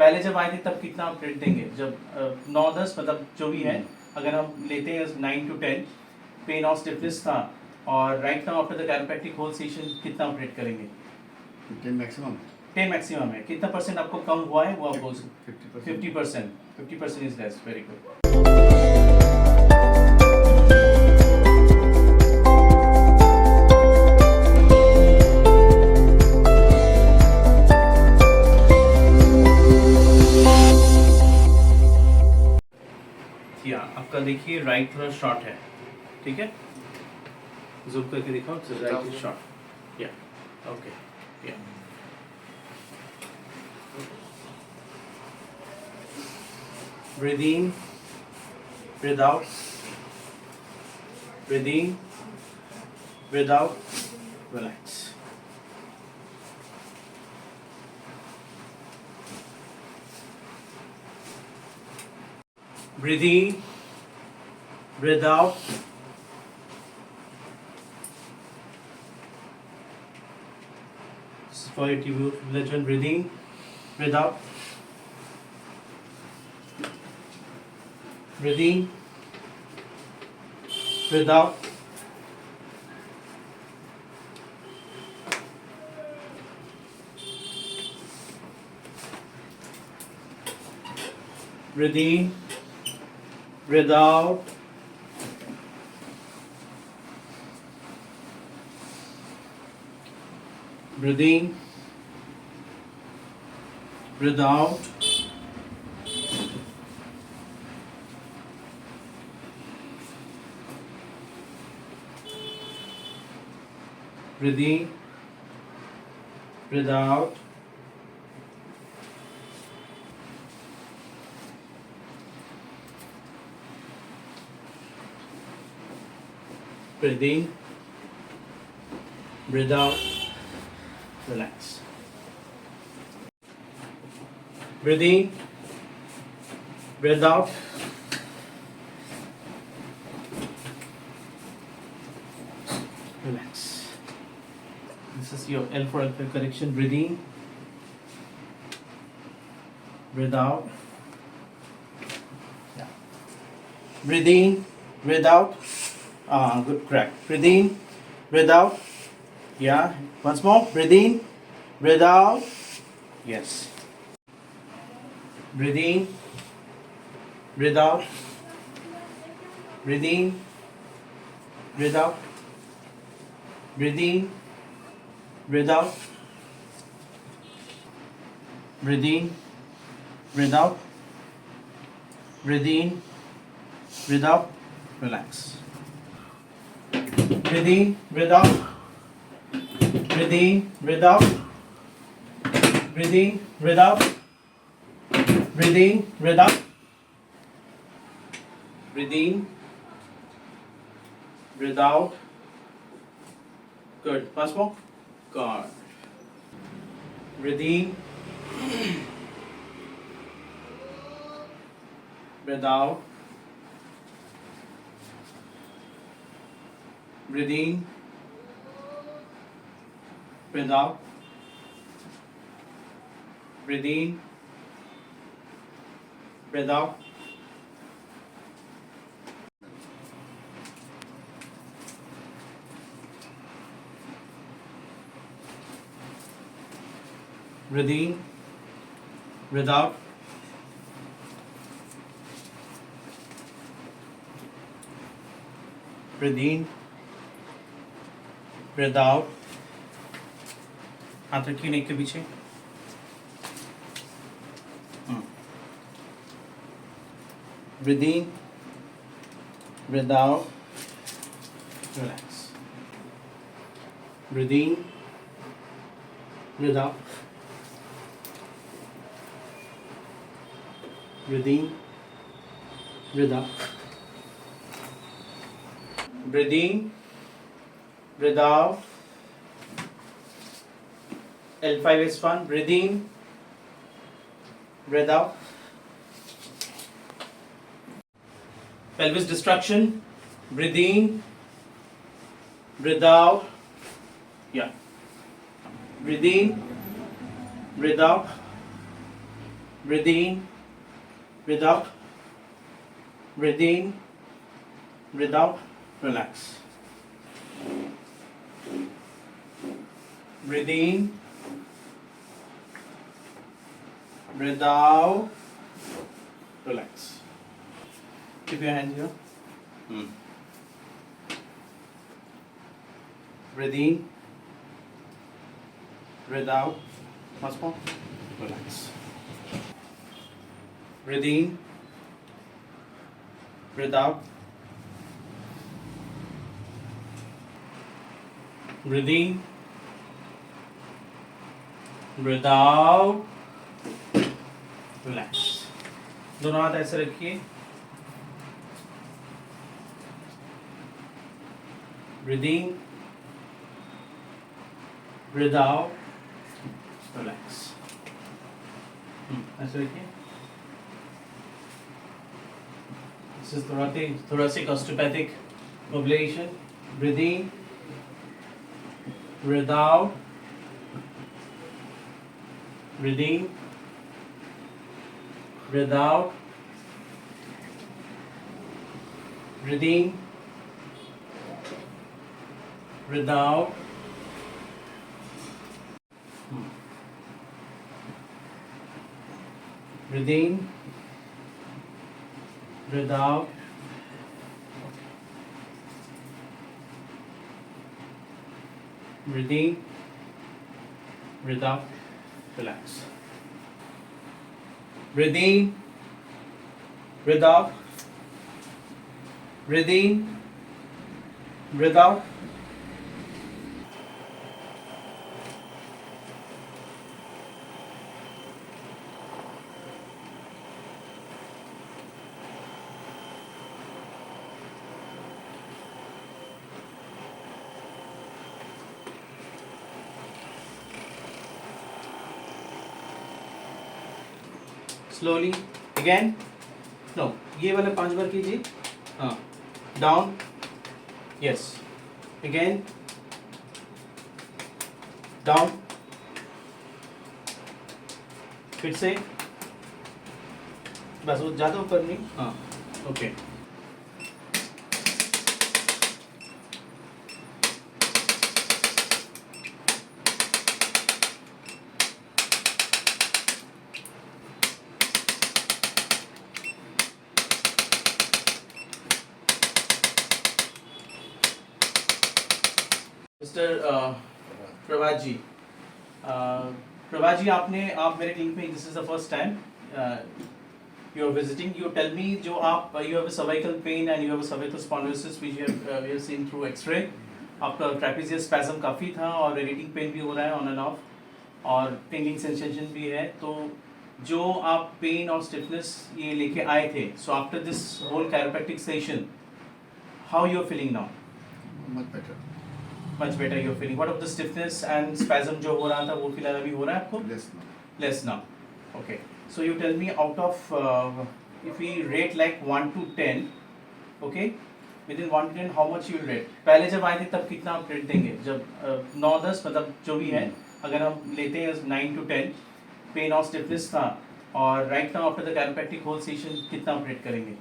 पहले जब आए थे तब कितना आप रेट देंगे? जब 9-10 मतलब जो भी है, अगर हम लेते हैं 9 to 10 पेन और स्टिफनेस था, और right now after the chiropractic whole session कितना आप रेट करेंगे? 10 मैक्सिमम 10 मैक्सिमम है। कितना परसेंट आपको कम हुआ है वो आप बोल सकते? 50%. 50%. 50% इज लेस। Very good. या आपका देखिए राइट थोड़ा शॉर्ट है, ठीक है, जूम करके दिखाओ। Right is short. या ओके। या breathe in, breathe out, breathe in, breathe out, relax. Breathe in, breathe out. This is for your tribulation. Breathe in, breathe out. Breathe in, breathe out. Breathe in, breathe out. Breathe in, breathe out. Breathe in, breathe out. Breathe in, breathe out, relax. Breathe in, breathe out. Relax. This is your L for alpha correction. Breathe in, breathe out. Yeah. Breathe in, breathe out. Good, correct. Breathe in, breathe out. Yeah. Once more. Breathe in, breathe out. Yes. Breathe in, breathe out. Breathe in, breathe out. Breathe in, breathe out. Breathe in, breathe out. Breathe in, breathe out. Relax. Breathe in, breathe out. Breathe in, breathe out. Breathe in, breathe out. Breathe in, breathe out. Breathe in, breathe out. Good. Once more. Good. Breathe in, breathe out. Breathe in, breathe out. Breathe in, breathe out. Breathe in, breathe out. Breathe in, breathe out. हाथ रखिए नेक के पीछे. Breathe in, breathe out. Relax. Breathe in, breathe out. Breathe in, breathe out. Breathe in, breathe out. L5S1. Breathe in, breathe out. Pelvis destruction. Breathe in, breathe out. Yeah. Breathe in, breathe out. breathe in, breathe out, breathe in, breathe out, relax. Breathe in, breathe out, relax. Keep your hands here. Breathe in, breathe out, once more, relax. Breathe in, breathe out, breathe in, breathe out, relax. दोनों हाथ ऐसे रखिए. Breathe in, breathe out, relax. ऐसे रखिए. This is thoracic osteopathic mobilization. Breathe in, breathe out, breathe in, breathe out, breathe in, breathe out. Breathe in, breathe out, breathe in, breathe out, relax. Breathe in, breathe out, breathe in, breathe out. Slowly again. No, ये वाला 5 बार कीजिए. हाँ, down. Yes. Again. Down. फिर से. बस वो ज़्यादा ऊपर नहीं. हाँ. Okay. मिस्टर प्रभात जी, आप मेरे क्लिनिक में this is the first time you are visiting. You tell me जो आप you have a cervical pain and you have a cervical spondylosis which you have seen through X-ray. आपका trapezius spasm काफ़ी था और radiating pain भी हो रहा है on and off और tingling sensation भी है. तो जो आप pain और stiffness ये लेके आए थे, so after this whole chiropractic session, how you are feeling now? Much better. Much better you're feeling. What of the stiffness and spasm जो हो रहा था वो फिलहाल अभी हो रहा है आपको? Less now. Less now. Okay. So you tell me out of if we rate like 1 to 10, okay? Within 1 to 10 how much you rate? पहले जब आए थे तब कितना आप रेट देंगे? जब 9-10 मतलब जो भी है, अगर हम लेते हैं 9 to 10, पेन और स्टिफनेस था और right now after the chiropractic whole session कितना आप रेट करेंगे?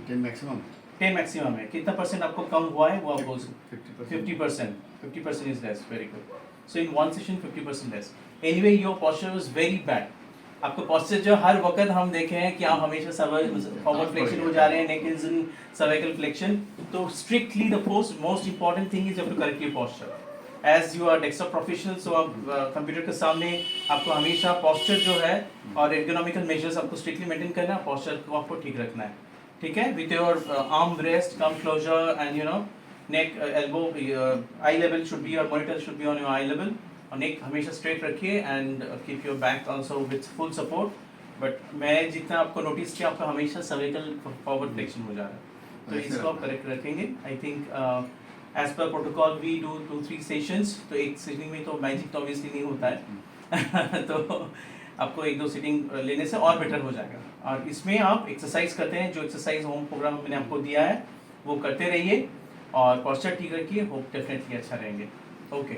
10 maximum. 10 मैक्सिमम है. कितना परसेंट आपको कम हुआ है वो आप बोल 50%. 50% is less. Very good. So in one session 50% less. Anyway, your posture was very bad. आपका posture जो हर वक्त हम देखे हैं कि आप हमेशा forward flexion हो जा रहे हैं, neck is in cervical flexion. तो strictly the most important thing is you have to correct your posture. As you are desktop professional, so आप कंप्यूटर के सामने आपको हमेशा posture जो है और ergonomical measures आपको strictly maintain करना है, posture को आपको ठीक रखना है. ठीक है? With your arm rest, come closure and you know neck, elbow, eye level should be your monitor should be on your eye level. और neck हमेशा straight रखिए and keep your back also with full support. But मैं जितना आपको notice किया आपका हमेशा cervical forward flexion हो जा रहा है. तो इसको आप correct रखेंगे. I think as per protocol we do 2-3 sessions. तो एक sitting में तो magic तो obviously नहीं होता है. तो आपको 1-2 सिटिंग लेने से और बेटर हो जाएगा. और इसमें आप एक्सरसाइज करते हैं, जो एक्सरसाइज होम प्रोग्राम मैंने आपको दिया है वो करते रहिए और पोस्चर ठीक रखिए. होप डेफिनेटली अच्छा रहेंगे. ओके.